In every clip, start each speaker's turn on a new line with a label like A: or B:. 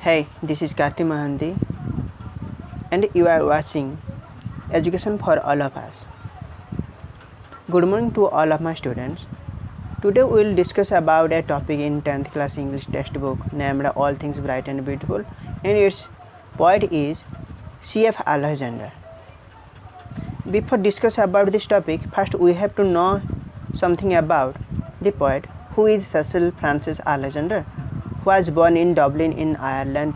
A: Hey, this is Karthi Mahanti, and you are watching Education for All of Us. Good morning to all of my students. Today we will discuss about a topic in 10th class English textbook named All Things Bright and Beautiful, and its poet is C.F. Alexander. Before discuss about this topic, first we have to know something about the poet, who is Cecil Frances Alexander, who was born in Dublin in Ireland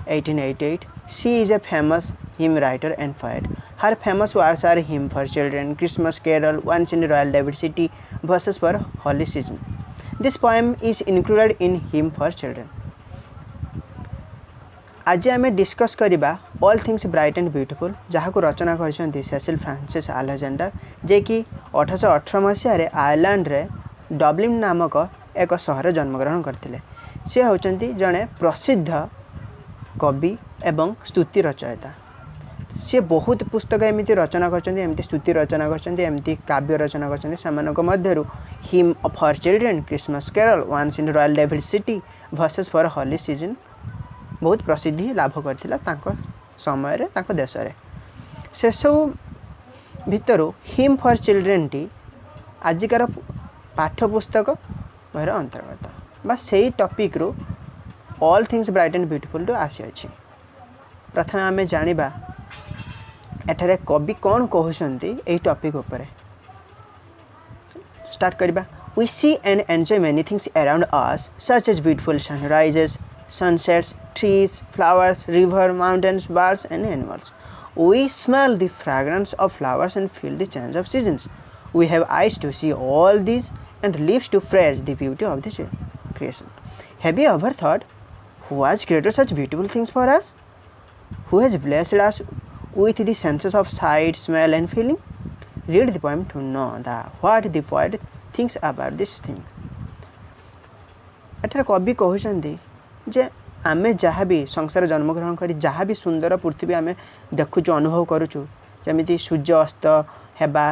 A: 1888. She is a famous hymn writer and poet. Her famous works are Hymn for Children, Christmas Carol, Once in Royal David City, Verses for Holy Season. This poem is included in Hymn for Children. आज आम discuss करवा all things bright and beautiful जहाँ को रचना कर Cecil Francis आलेक्जेंडर जे कि 1818 मसीह Ireland रे Dublin नामक एक सहर जन्मग्रहण करते। सी होचंती जड़े प्रसिद्ध कवि एवं स्तुति रचयिता। सी बहुत पुस्तक एमती रचना करमती स्तुति रचना करमती काव्य रचना कर him for children, Christmas carol, once in royal David city, verses for holy season बहुत प्रसिद्धि लाभ करता समय रे तांको देश रे। से सब भितर हिम फॉर चिल्ड्रेन टी आजिकार पाठ्यपुस्तक बहिर अंतर्गत बा से टॉपिक रो all things bright and beautiful टू आसी अछि। प्रथम आमे जानिबा एठारे कवि कौन कहउछंती एई टॉपिक ऊपर। स्टार्ट करिबा। We see and enjoy many things around us, such as beautiful sunrises, sunsets, trees, flowers, river, mountains, birds and animals. We smell the fragrance of flowers and feel the change of seasons. We have eyes to see all these and lips to praise the beauty of this creation. Have you ever thought, who has created such beautiful things for us? Who has blessed us with the senses of sight, smell and feeling? Read the poem to know what the poet thinks about this thing. एठार कवि कहउछंती जे आमे जहाँ भी संसार जन्मग्रहण करी जहाँ भी सुंदर पृथ्वी आमे देखुचु अनुभव करुचु, जमिति सूर्य अस्त हेबा,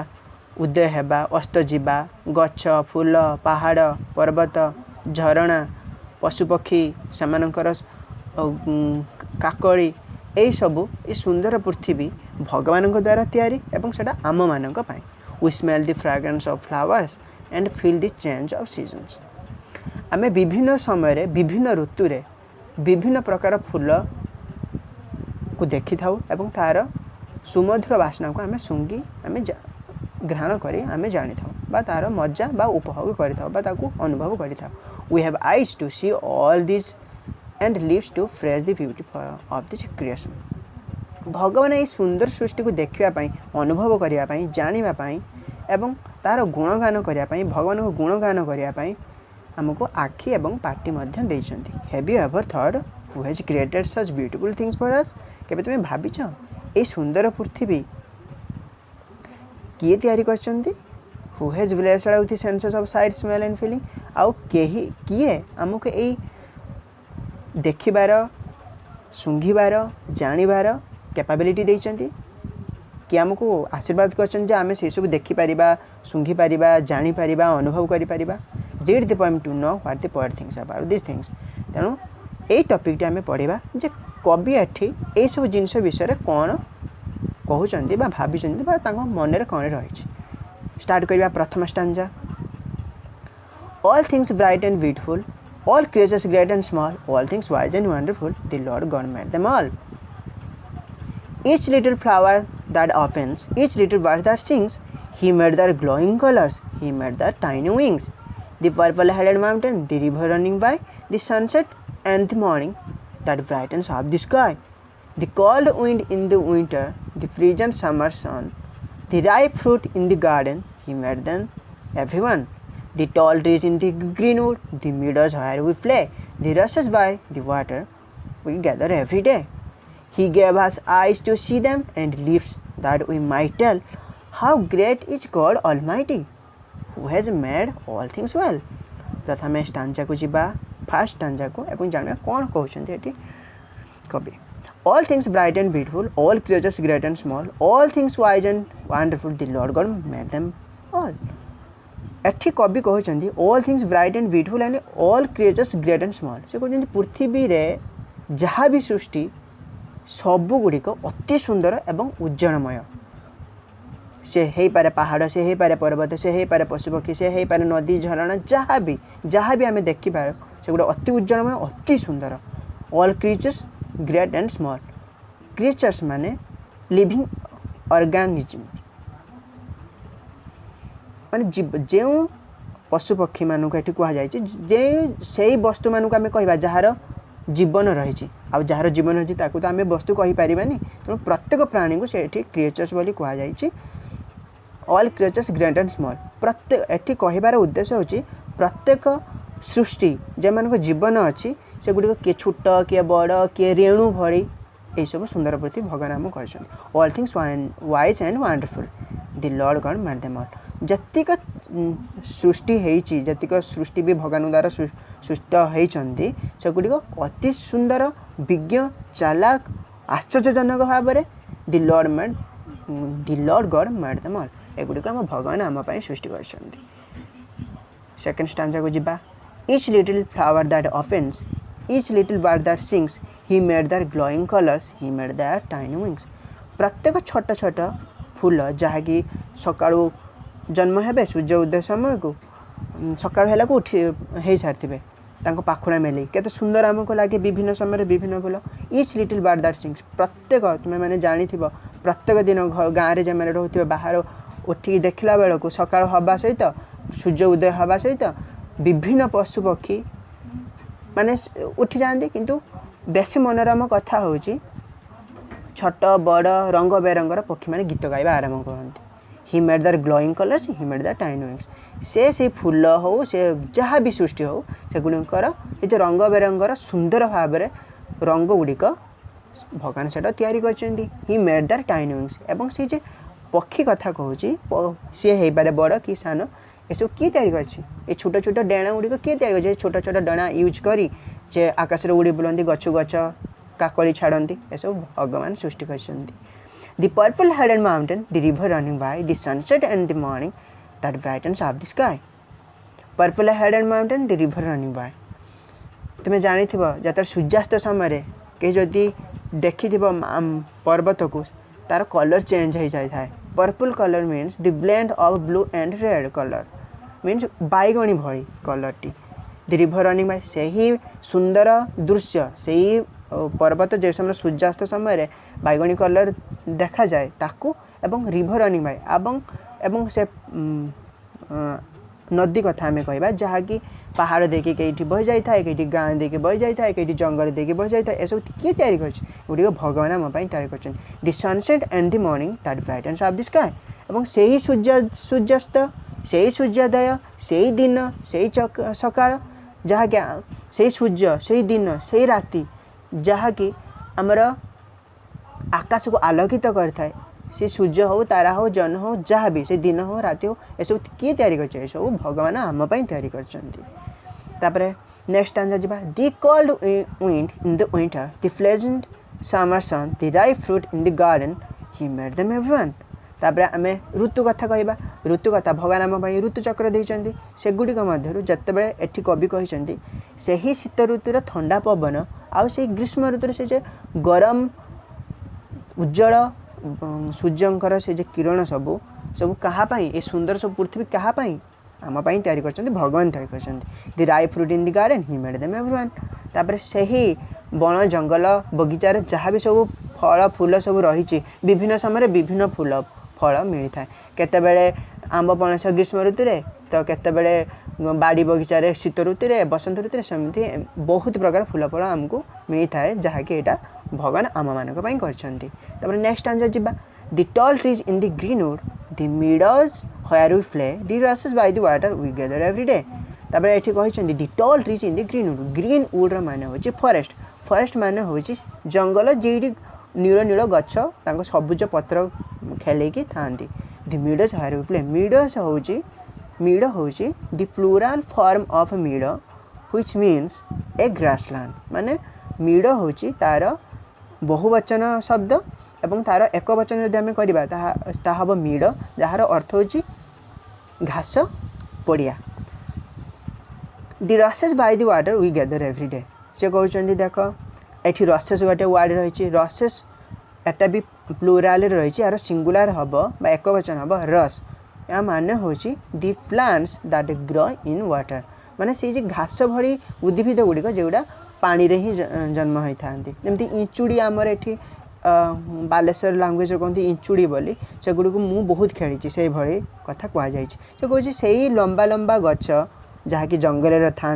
A: उदय हेबा, अस्त जीवा, गछ, फूल, पहाड़, पर्वत, झरणा, पशुपक्षी सेमानकर काकड़ी यही सबू ये सुंदर पृथ्वी भगवान द्वारा तैयारी एवं सेटा आम मानक पाई। We smell the fragrance of flowers and feel the change of seasons. आमे विभिन्न समय रे विभिन्न ऋतु रे विभिन्न प्रकार फूल को देखि थाउ एवं तार सुमधुर वासना को आमे सुंगी आमे ग्रहण करी आमे जानि थाउ बा तार मजा बा उपभोग करि थाउ बा ताकू अनुभव करि थाउ। We have eyes to see all this and lives to fresh the beauty of this creation. भगवान ये सुंदर सृष्टि को देखिबा पई, अनुभव करिया पई, जानिबा पई एवं तार गुणगान करिया पई, भगवान को गुणगान करिया पई हमको आखि एवं पार्टी मध्य देइछंती। Have you ever thought who has created such beautiful things for us? केबे तुमे भाबिछ ए सुंदर पृथ्वी किए तैयारी करछंती? Who has blessed us with senses of sight, smell and feeling? आउ केही किए हमको ए देखिबार, सुंघिबार, जानिबार कैपेबिलिटी देइछंती कि हमको आशीर्वाद करछन जे आमे से सब देखि परिबा, सुंघि परिबा, जानि परिबा, अनुभव करि परिबा। Read the poem to know what the poet thinks about this things. तेणु ए टॉपिक टी आमे पढ़िबा जे कवि एठी ए सब जिंस विषय रे कोन कहउचंती बा भाबिचंती बा तांको मन रे कोन रहिछि। स्टार्ट करिबा प्रथम stanza. All things bright and beautiful, all creatures great and small, all things wise and wonderful, the Lord God made them all. Each little flower that opens, each little bird that sings, He made their glowing colors, He made their tiny wings. The purple-headed mountain, the river running by, the sunset and the morning that brightens up the sky, the cold wind in the winter, the freezing summer sun, the ripe fruit in the garden, He made them everyone. The tall trees in the greenwood, the meadows where we play, the rushes by the water we gather every day. He gave us eyes to see them and lips that we might tell how great is God Almighty, who has made all things well. प्रथम stanza को जिबा, first stanza को एवं जानिबा कोन कहउछन्ती eighty कवि। All things bright and beautiful, all creatures great and small, all things wise and wonderful, the Lord God made them all. एठी कवि कहउछन्ती all things bright and beautiful and all creatures great and small. से कहउछन्ती पृथ्वी रे जहाँ भी सृष्टि सबुगुड़िक अति सुंदर एवं उज्जवलमय से हो पारे पहाड़ से हो पारे पर्वत से हो पारे पशुपक्षी से हो पारे नदी झरणा जहाँ भी आम देखिपार से गोटे अति उज्जवलमय अति सुंदर all creatures great and small creatures माने लिविंग ऑर्गेनिज्म माने जो पशुपक्षी मानक ये कहुई से वस्तु मानक आम कह जार जीवन रही जार जीवन रही तो आम वस्तु कहीपर तेणु प्रत्येक प्राणी को से क्रिएचर्स बोली कहुई all creatures great and small प्रत्येक एटी कहिबार उद्देश्य होची प्रत्येक सृष्टि जे मानक जीवन अच्छी से गुड़ी किए छोट किए बड़ किए रेणु भली यही सब सुंदर प्रति भगवान आम कर all things wise and wonderful the Lord God made them all जतिक सृष्टि होती जतिक सृष्टि भी भगवान द्वारा सृष्ट होती से गुड़िक अति सुंदर विज्ञ चालाक आश्चर्यजनक भाव में the Lord God made them all एगुड़िक आम भगवान आम सृष्टि कर सेकेंड स्टांजा को जीवा each little flower that opens each little bird that sings he made their glowing colours he made their tiny wings प्रत्येक छोट छोट फूल जहाँकि सकाळू जन्म हेबे सूर्य उदय समय को सकाळू हेला को उठी हो सारी पाखुड़ा मेले केते सुंदर आमको लगे विभिन्न समय विभिन्न फूल each little bird that sings प्रत्येक तुम्हें मैंने जानी प्रत्येक दिन गाँव में जब रोथे बाहर उठी देखला बेलू सकाळ हवा सहित सूर्य उदय हवा सहित विभिन्न पशु पक्षी माने उठी जाती किंतु बेसी मनोरम कथा हूँ छोट बड़ रंग बेरंगर पक्षी मैंने गीत गाइबा आरंभ करते he made their glowing colours he made their tiny wings से फूल हो से जहाँ भी सृष्टि हो से गुड़िकर ये जो रंग बेरंगर सुंदर भाव में रंग गुड़िक भगवान से तैयारी कर ही मेड देयर टाइनी विंग्स एवं से जे पक्षी कथा कहूँ सी हो पारे बड़ कि सान ये सब किए तैयारी कर छोट छोट डेणा गुड़िक किए तैयारी कर छोट छोट डेणा यूज कर आकाश उड़ी बुलती गचु गच काकड़ी छाड़ती ये सब भगवान सृष्टि कर The purple headed mountain, the river running by, the sunset and the morning that brightens up the sky. Purple headed mountain, the river running by. तुम्हें जानी जब सूर्यास्त समय कहीं जदि देखि पर्वत को तार कलर चेंज हो जाए purple colour means the blend of blue and red colour means बैगणी भली कलर टी द रिवर रनिंग बाय से ही सुंदर दृश्य से ही पर्वत जो समय सूर्यास्त समय बैगणी कलर देखा जाए ताकू एवं रिवर रनिंग बाय एवं से नदी कथा आम कह जहाँकि पहाड़ देखिए कहीं बह जाए कहीं गाँ देखिए बह जाए कहीं जंगल देखिए बह जाए यह सब किए तैयारी गुड़िक भगवान आम तैयारी कर the sunset and the morning that brightens of the sky एवं से ही सूर्यास्त से ही सूर्योदय से ही दिन से ही सकाळ जहाँकि से ही सूर्य से ही दिन से ही राति जहाँकि आमर आकाश को आलोकित करता से सूर्य हो तारा हो जन हो जहाँ भी से दिन हो राति हो ये सब किए तैयारी कर सब भगवान आम तैयारी कर नेक्स्ट आंसर जा the cold wind in the winter the pleasant summer sun the ripe fruit in the garden he made them everyone तापर आम ऋतु कथा कहवा ऋतु कथा भगवान आम ऋतु चक्र देते से गुड़िक मध्य जितेबाला एटी कवि कहते से ही शीत ऋतुर ठंडा पवन आउ से ग्रीष्म ऋतु से गरम उज्जवल सूर्यंकर से जे किरण सब कहाँपाई ये सुंदर सब पृथ्वी कहाँपाई आम तैयारी कर भगवान तैयारी कर the ripe fruit in the garden he made them everyone तापर से ही बण जंगल बगीचार जहाँ भी सब फल फूल सब रही विभिन्न समय विभिन्न फूल फल मिलता है केतेबेले आंब पणस ग्रीष्म ऋतु तो केतेबेले बाड़ी बगीचार शीत ऋतु बसंत ऋतु सेमती बहुत प्रकार फूल फल आमको मिलता है जहाँकि यहाँ भगवान आम मानी कर नेक्स्ट आंसर जा the tall trees in the greenwood the meadows where we play the rushes by the water we gather every day तापर एठी कहछन्ती the tall trees in the greenwood greenwood माने होची फॉरेस्ट फॉरेस्ट माने होची जंगल JD नील नील गछ तांको सबुज पत्र खेलेकी थांती the meadows where we play mead होची the plural form of mead which means a grassland माने मीड होची तार बहुवचन शब्द एवं तार एक वचन जब आम करवा हम मीड जार अर्थ होची घास पड़िया the rushes by the water we gather every day से कहते देख एठी रसेस गोटे वर्ड रही रसेस एटा भी प्लूराल रही यार सिंगुलर हम बा एक वचन हम रस या माने होची the plants that grow in water माने से जे घास भरी उद्भिद गुड़िक जोड़ा पानी रे ही जन्म होता है जमती इंचुड़ी आमर एठी बालेश्वर लांगुएज कहते इंचुड़ी बोली से गुड़ को मुझे बहुत खेली से भाई कथा कहुई से कहे से लंबा लंबा गच जहाँकि जंगल था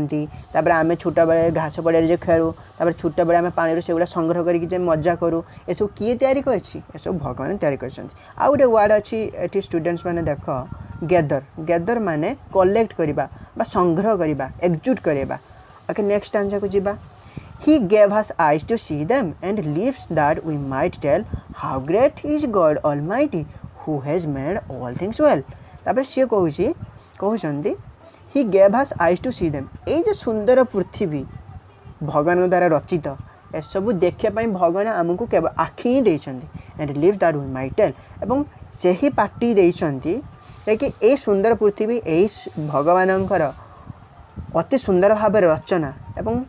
A: आम छोट बेले घास पड़े खेलू छोट बेले आम पानी से गुड़ा संग्रह करके मजा करूँ ये सब किए तैयारी कर भगवान तैयारी कर गोटे वर्ड अच्छी ये स्टूडेंट्स मैंने देख गैदर गैदर माने कलेक्ट करवा संग्रह करवा एकजुट करवा ओके नेक्स्ट आंसर को जीवा He gave us eyes to see them and lips that we might tell how great is God Almighty who has made all things well. तापर सी कहते He gave us eyes to see them. ये जो सुंदर पृथ्वी भगवान द्वारा रचित ए सब देखापी भगवान आमको केवल आखि ही देते and lips that we might tell एवं से ही पार्टी देते कि ये सुंदर पृथ्वी यही भगवानंकर अति सुंदर भाव रचना एवं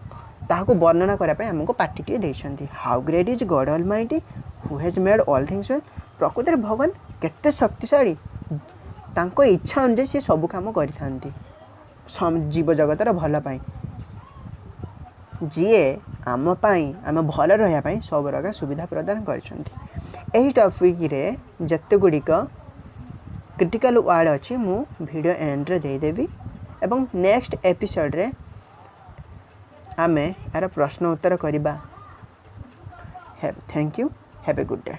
A: ताहाको वर्णना करने आमको पार्टी देते how great is God almighty who has made all things well प्रकृत में भगवान केते शक्तिशाली तांको इच्छा अनुसार सी सब काम करथांती जीव जगतर भल पाई जीए आम आम भल रही सब प्रकार सुविधा प्रदान कर टॉपिक रे जते गुड़िक क्रिटिकल वर्ड अच्छी मु वीडियो एंड रे देदेवी एवं नेक्स्ट एपिसोड रे आमे यार प्रश्न उत्तर करवा thank you have a good day.